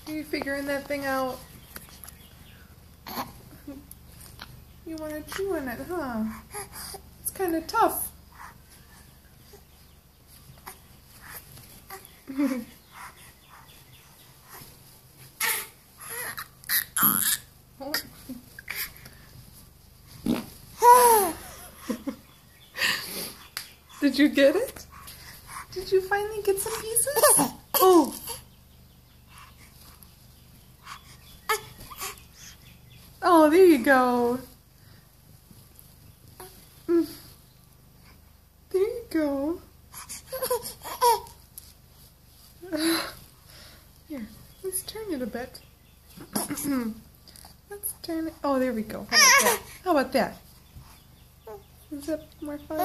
Are you figuring that thing out? You want to chew on it, huh? It's kind of tough. Did you get it? Did you finally get some pieces? Oh! Oh, there you go. There you go. Here, let's turn it a bit. Let's turn it. Oh, there we go. How about that? How about that? Is that more fun?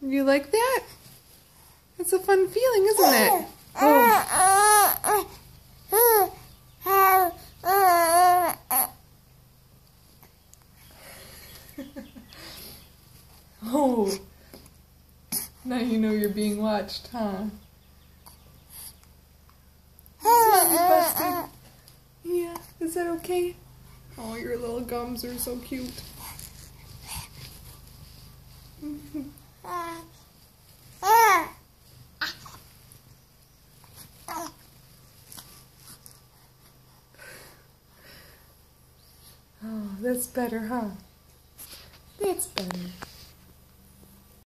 You like that? It's a fun feeling, isn't it? Oh. Oh. Now you know you're being watched, huh? Busted. Yeah, is that okay? Oh, your little gums are so cute. Oh, that's better, huh? That's better.